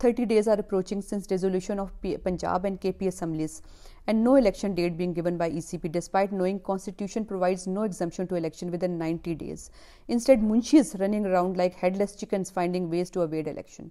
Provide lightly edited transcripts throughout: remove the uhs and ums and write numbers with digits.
30 days are approaching since dissolution of Punjab and KP assemblies and no election date being given by ECP, despite knowing constitution provides no exemption to election within 90 days. Instead, munshis running around like headless chickens finding ways to evade election.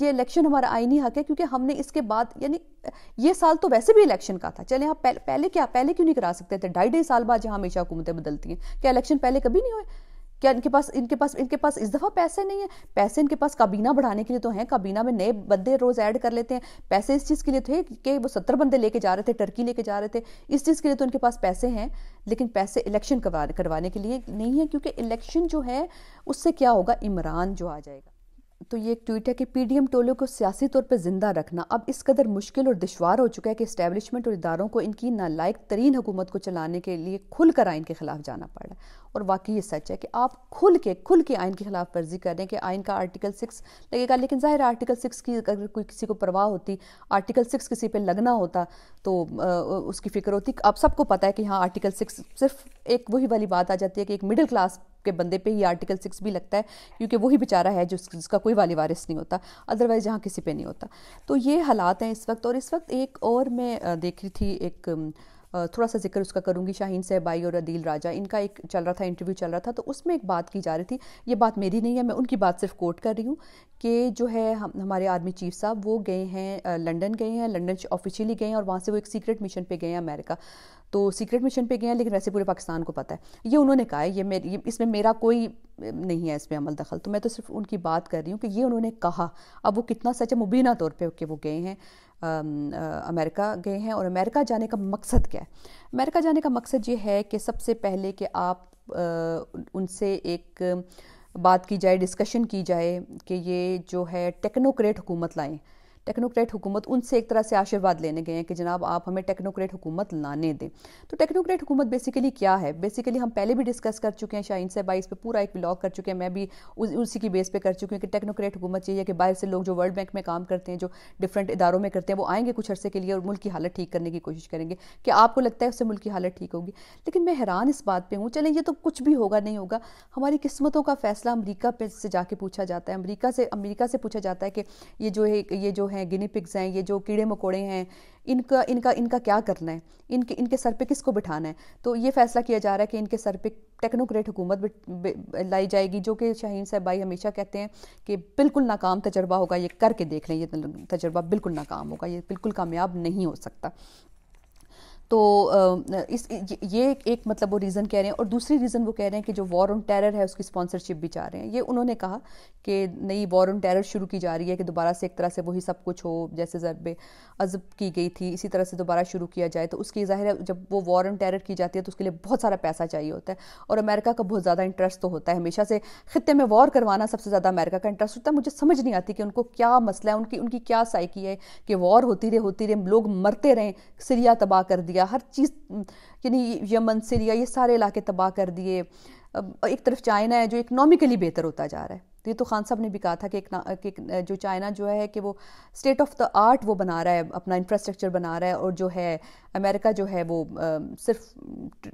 یہ election ہمارا آئینی حق ہے، کیونکہ ہم نے اس کے بعد یعنی یہ سال تو ویسے بھی الیکشن کا تھا، چلیں آپ پہلے کیوں نہیں کرا سکتے تھے؟ 2.5 سال بعد جہاں ہمیشہ حکومتیں بدلتی ہیں، کیا الیکشن پہلے کبھی نہیں ہوئے؟ کیا ان کے پاس اس دفعہ پیسے نہیں ہیں؟ پیسے ان کے پاس کابینہ بڑھانے کے لیے تو ہیں، کابینہ میں نئے بندے روز ایڈ کر لیتے ہیں، پیسے اس چیز کے لیے تھے کہ وہ 70 بندے لے کے جا رہے تھے، ٹرکی لے کے جا رہے تھے، اس چیز کے لیے تو ان کے پاس پیسے ہیں، لیکن پیسے الیکشن کروانے کے لیے نہیں ہیں، کیونکہ الیکشن جو ہے اس سے کیا ہوگا، عمران جو آ جائے گا۔ تو یہ ایک ٹویٹ ہے کہ پی ڈی ایم ٹولوں کو سیاسی طور پہ زندہ رکھنا اب اس قدر مشکل اور دشوار ہو چکا ہے کہ اسٹیبلشمنٹ اور اداروں کو ان کی نالائق ترین حکومت کو چلانے کے لیے کھل کر آئین کے خلاف جانا پڑ رہا ہے۔ اور واقعی یہ سچ ہے کہ آپ کھل کے آئین کی خلاف ورزی کر رہے ہیں کہ آئین کا آرٹیکل 6 لگے گا، لیکن ظاہر آرٹیکل 6 کی اگر کوئی کسی کو پرواہ ہوتی، آرٹیکل 6 کسی پہ لگنا ہوتا تو اس کی فکر ہوتی۔ آپ سب کو پتہ ہے کہ ہاں آرٹیکل 6 صرف ایک وہی والی بات آ جاتی ہے کہ ایک مڈل کلاس کے بندے پہ ہی آرٹیکل 6 بھی لگتا ہے، کیونکہ وہی بیچارہ ہے جس کا کوئی والی وارث نہیں ہوتا، ادروائز جہاں کسی پہ نہیں ہوتا۔ تو یہ حالات ہیں اس وقت۔ اور اس وقت ایک اور میں دیکھ رہی تھی، ایک تھوڑا سا ذکر اس کا کروں گی، شاہین صاحبائی اور عدیل راجہ، ان کا ایک چل رہا تھا انٹرویو چل رہا تھا، تو اس میں ایک بات کی جا رہی تھی، یہ بات میری نہیں ہے، میں ان کی بات صرف کوٹ کر رہی ہوں، کہ جو ہے ہمارے آرمی چیف صاحب وہ گئے ہیں لنڈن آفیشیلی گئے ہیں، اور وہاں سے وہ ایک سیکرٹ مشن پہ گئے ہیں امریکہ، تو سیکرٹ مشن پہ گئے ہیں، لیکن ویسے پورے پاکستان کو پتہ ہے۔ یہ انہوں نے کہا ہے، اس میں میرا کوئی نہیں ہے اس میں عمل دخل، تو میں تو صرف ان کی بات کر رہی ہوں کہ یہ انہوں نے کہا۔ اب وہ کتنا سچ ہے مبینہ طور پہ کہ وہ گئے ہیں امریکہ گئے ہیں، اور امریکہ جانے کا مقصد کیا ہے؟ امریکہ جانے کا مقصد یہ ہے کہ سب سے پہلے کہ آپ ان سے ایک بات کی جائے، ڈسکشن کی جائے کہ یہ جو ہے ٹیکنوکریٹ حکومت لائیں۔ ٹیکنوکریٹ حکومت، ان سے ایک طرح سے آشیرواد لینے گئے ہیں کہ جناب آپ ہمیں ٹیکنوکریٹ حکومت لانے دیں۔ تو ٹیکنوکریٹ حکومت بیسیکلی کیا ہے؟ بیسیکلی ہم پہلے بھی ڈسکس کر چکے ہیں، شاہین صاحب اس پہ پورا ایک ولاگ کر چکے ہیں، میں بھی اسی کی بیس پہ کر چکی ہوں کہ ٹیکنوکریٹ حکومت چاہیے کہ باہر سے لوگ جو ورلڈ بینک میں کام کرتے ہیں، جو ڈفرینٹ اداروں میں کرتے ہیں، وہ آئیں گے کچھ عرصے کے لیے اور ملک کی حالت ٹھیک کرنے کی کوشش کریں گے۔ کہ آپ کو لگتا ہے اس سے ملک کی حالت ٹھیک ہوگی؟ لیکن میں حیران اس بات پہ ہوں، چلیں یہ تو کچھ بھی ہوگا نہیں ہوگا، ہماری قسمتوں کا فیصلہ امریکہ پہ سے جا کے پوچھا جاتا ہے، امریکہ سے پوچھا جاتا ہے کہ یہ جو ہے گنی پگز ہیں، یہ جو کیڑے مکوڑے ہیں، ان کا کیا کرنا ہے، ان کے سر پہ کس کو بٹھانا ہے؟ تو یہ فیصلہ کیا جا رہا ہے کہ ان کے سر پہ ٹیکنوکریٹ حکومت لائی جائے گی، جو کہ شاہین صاحب بھائی ہمیشہ کہتے ہیں کہ بالکل ناکام تجربہ ہوگا، یہ کر کے دیکھ لیں، یہ تجربہ بالکل ناکام ہوگا، یہ بالکل کامیاب نہیں ہو سکتا۔ تو یہ ایک مطلب وہ ریزن کہہ رہے ہیں، اور دوسری ریزن وہ کہہ رہے ہیں کہ جو وار آن ٹیرر ہے اس کی اسپانسرشپ بھی چاہ رہے ہیں۔ یہ انہوں نے کہا کہ نئی وار آن ٹیرر شروع کی جا رہی ہے کہ دوبارہ سے ایک طرح سے وہی سب کچھ ہو جیسے ضرب عضب کی گئی تھی، اسی طرح سے دوبارہ شروع کیا جائے۔ تو اس کی ظاہر ہے جب وہ وار آن ٹیرر کی جاتی ہے تو اس کے لیے بہت سارا پیسہ چاہیے ہوتا ہے، اور امریکہ کا بہت زیادہ انٹرسٹ تو ہوتا ہے، ہمیشہ سے خطے میں وار کروانا سب سے زیادہ امریکہ کا انٹرسٹ ہوتا ہے۔ مجھے سمجھ نہیں آتی کہ ان کو کیا مسئلہ ہے، ان کی کیا سائیکی ہے کہ وار ہوتی رہے، لوگ مرتے رہیں، سیریا تباہ کر دیا، ہر چیز یعنی یمن، سیریا، یہ سارے علاقے تباہ کر دیے۔ ایک طرف چائنا ہے جو اکنامکلی بہتر ہوتا جا رہا ہے، یہ تو خان صاحب نے بھی کہا تھا کہ جو چائنا جو ہے کہ وہ اسٹیٹ آف دا آرٹ وہ بنا رہا ہے، اپنا انفراسٹرکچر بنا رہا ہے، اور جو ہے امریکہ جو ہے وہ صرف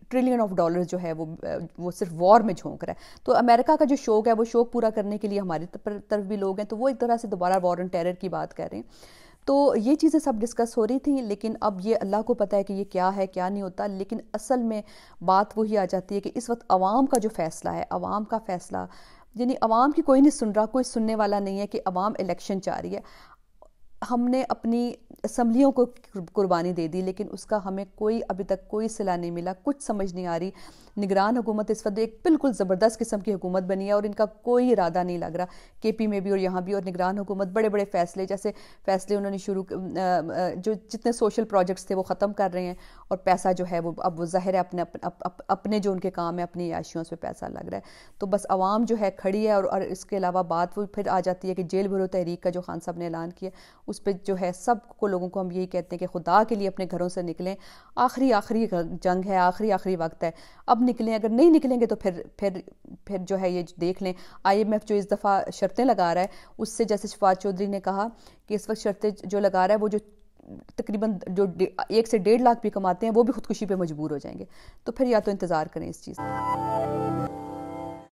ٹریلین آف ڈالر جو ہے وہ صرف وار میں جھونک رہا ہے۔ تو امریکہ کا جو شوق ہے وہ شوق پورا کرنے کے لیے ہماری طرف بھی لوگ ہیں، تو وہ ایک طرح سے دوبارہ وار آن ٹیرر کی بات کر رہے ہیں۔ تو یہ چیزیں سب ڈسکس ہو رہی تھیں، لیکن اب یہ اللہ کو پتہ ہے کہ یہ کیا ہے کیا نہیں ہوتا۔ لیکن اصل میں بات وہی آ جاتی ہے کہ اس وقت عوام کا جو فیصلہ ہے، عوام کا فیصلہ یعنی عوام کی کوئی نہیں سن رہا، کوئی سننے والا نہیں ہے کہ عوام الیکشن چاہ رہی ہے۔ ہم نے اپنی اسمبلیوں کو قربانی دے دی، لیکن اس کا ہمیں ابھی تک کوئی صلہ نہیں ملا، کچھ سمجھ نہیں آ رہی۔ نگران حکومت اس وقت ایک بالکل زبردست قسم کی حکومت بنی ہے، اور ان کا کوئی ارادہ نہیں لگ رہا، کے پی میں بھی اور یہاں بھی۔ اور نگران حکومت بڑے بڑے فیصلے انہوں نے جو جتنے سوشل پروجیکٹس تھے وہ ختم کر رہے ہیں، اور پیسہ جو ہے وہ اب وہ ظاہر ہے اپنے جو ان کے کام ہے، اپنی عیاشیوں سے پیسہ لگ رہا ہے۔ تو بس عوام جو ہے کھڑی ہے، اور اس کے علاوہ بات وہ پھر آ جاتی ہے کہ جیل بھرو تحریک کا جو خان صاحب نے اعلان کیا، اس پہ جو ہے سب لوگوں کو ہم یہی کہتے ہیں کہ خدا کے لیے اپنے گھروں سے نکلیں، آخری جنگ ہے، آخری وقت ہے، اب نکلیں۔ اگر نہیں نکلیں گے تو پھر جو ہے یہ دیکھ لیں IMF جو اس دفعہ شرطیں لگا رہا ہے، اس سے جیسے شفاعت چودھری نے کہا کہ اس وقت شرطیں جو لگا رہا ہے وہ جو تقریباً جو 1 سے 1.5 لاکھ بھی کماتے ہیں وہ بھی خودکشی پہ مجبور ہو جائیں گے۔ تو پھر یا تو انتظار کریں اس چیز